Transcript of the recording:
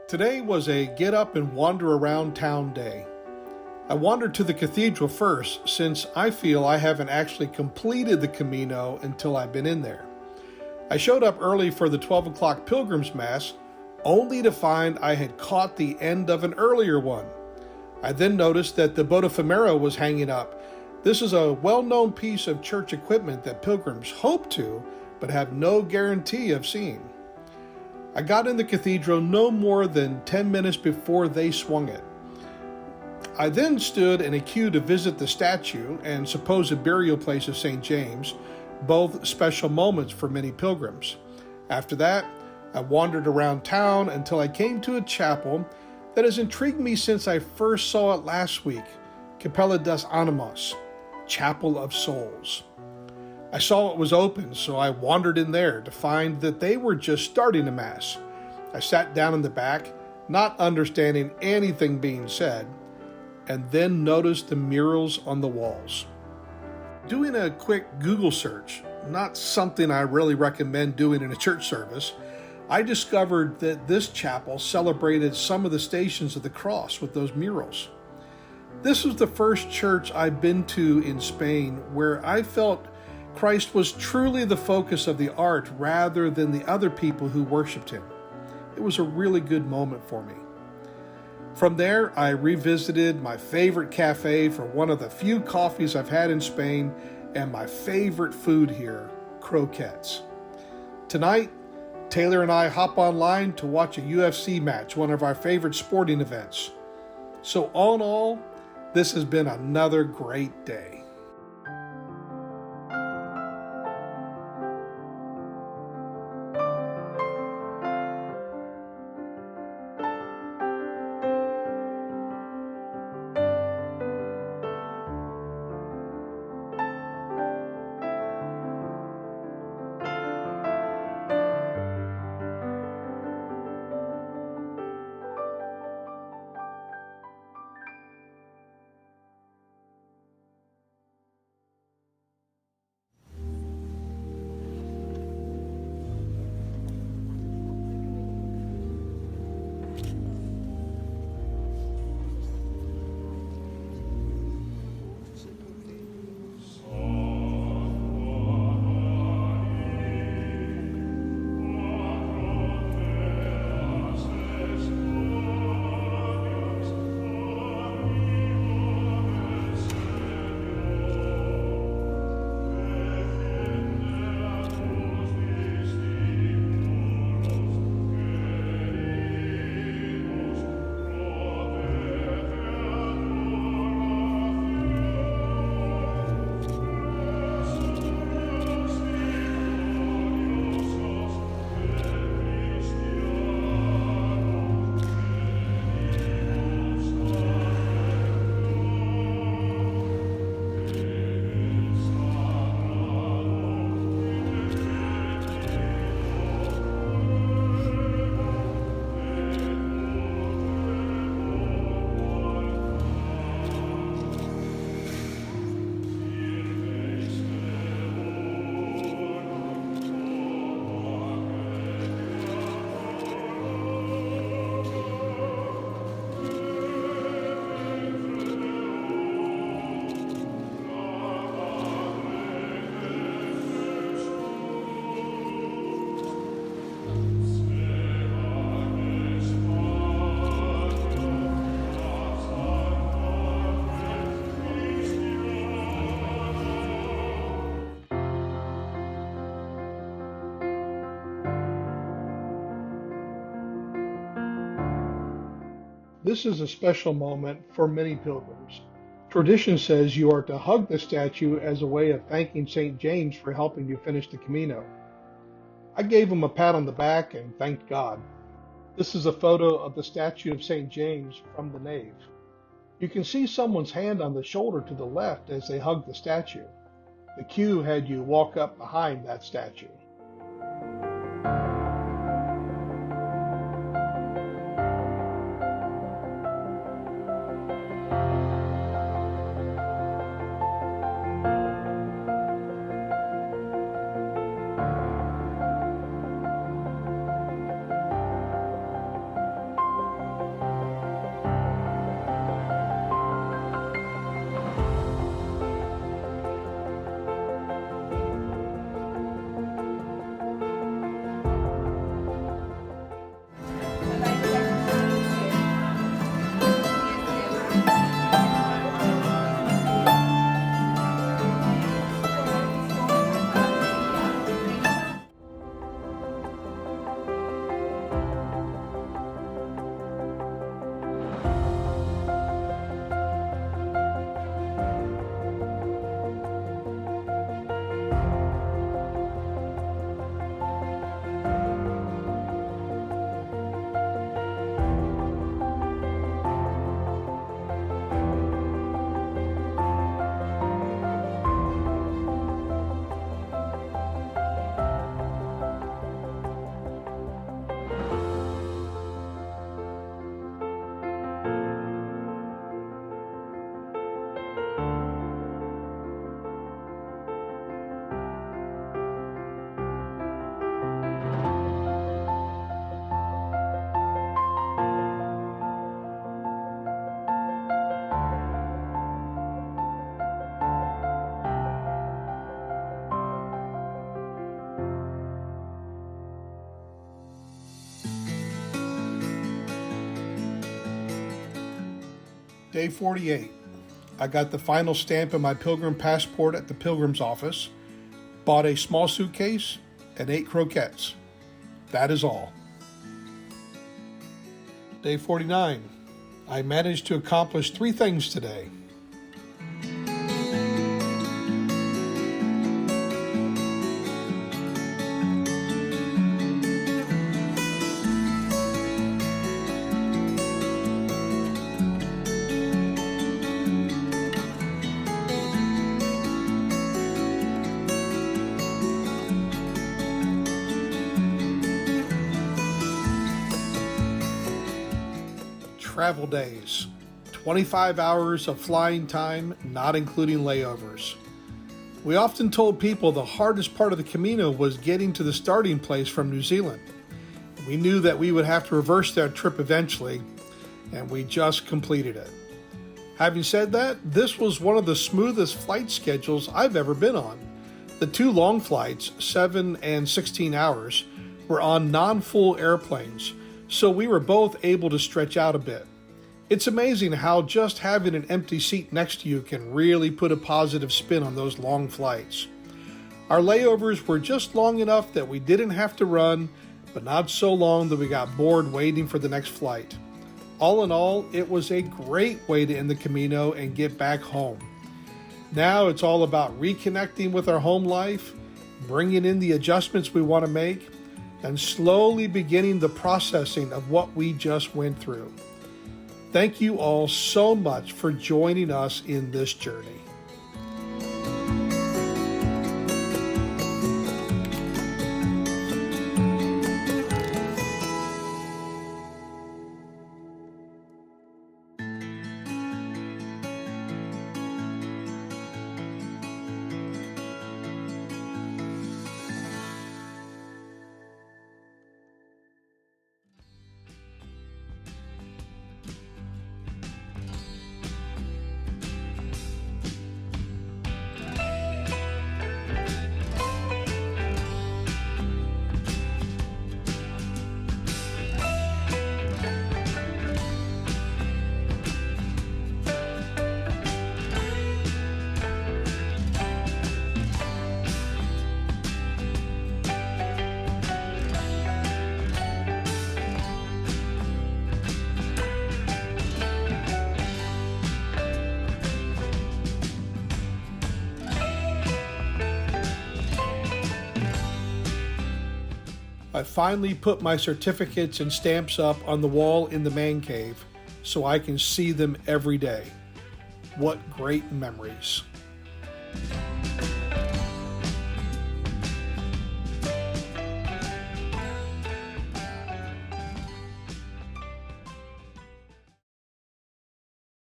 Today was a get up and wander around town day. I wandered to the cathedral first since I feel I haven't actually completed the Camino until I've been in there. I showed up early for the 12 o'clock Pilgrim's Mass, only to find I had caught the end of an earlier one. I then noticed that the Botafumeiro was hanging up. This is a well-known piece of church equipment that pilgrims hope to, but have no guarantee of seeing. I got in the cathedral no more than 10 minutes before they swung it. I then stood in a queue to visit the statue and supposed burial place of St. James, both special moments for many pilgrims. After that, I wandered around town until I came to a chapel that has intrigued me since I first saw it last week, Capella das Animas, Chapel of Souls. I saw it was open, so I wandered in there to find that they were just starting a Mass. I sat down in the back, not understanding anything being said, and then noticed the murals on the walls. Doing a quick Google search, not something I really recommend doing in a church service, I discovered that this chapel celebrated some of the Stations of the Cross with those murals. This was the first church I've been to in Spain where I felt Christ was truly the focus of the art rather than the other people who worshiped him. It was a really good moment for me. From there, I revisited my favorite cafe for one of the few coffees I've had in Spain and my favorite food here, croquettes. Tonight, Taylor and I hop online to watch a UFC match, one of our favorite sporting events. So all in all, this has been another great day. This is a special moment for many pilgrims. Tradition says you are to hug the statue as a way of thanking St. James for helping you finish the Camino. I gave him a pat on the back and thanked God. This is a photo of the statue of St. James from the nave. You can see someone's hand on the shoulder to the left as they hug the statue. The queue had you walk up behind that statue. Day 48. I got the final stamp of my pilgrim passport at the pilgrim's office, bought a small suitcase, and ate croquettes. That is all. Day 49. I managed to accomplish 3 things today. Travel days, 25 hours of flying time, not including layovers. We often told people the hardest part of the Camino was getting to the starting place from New Zealand. We knew that we would have to reverse that trip eventually, and we just completed it. Having said that, this was one of the smoothest flight schedules I've ever been on. The 2 long flights, 7 and 16 hours, were on non-full airplanes, so we were both able to stretch out a bit. It's amazing how just having an empty seat next to you can really put a positive spin on those long flights. Our layovers were just long enough that we didn't have to run, but not so long that we got bored waiting for the next flight. All in all, it was a great way to end the Camino and get back home. Now it's all about reconnecting with our home life, bringing in the adjustments we want to make, and slowly beginning the processing of what we just went through. Thank you all so much for joining us in this journey. I finally put my certificates and stamps up on the wall in the man cave so I can see them every day. What great memories.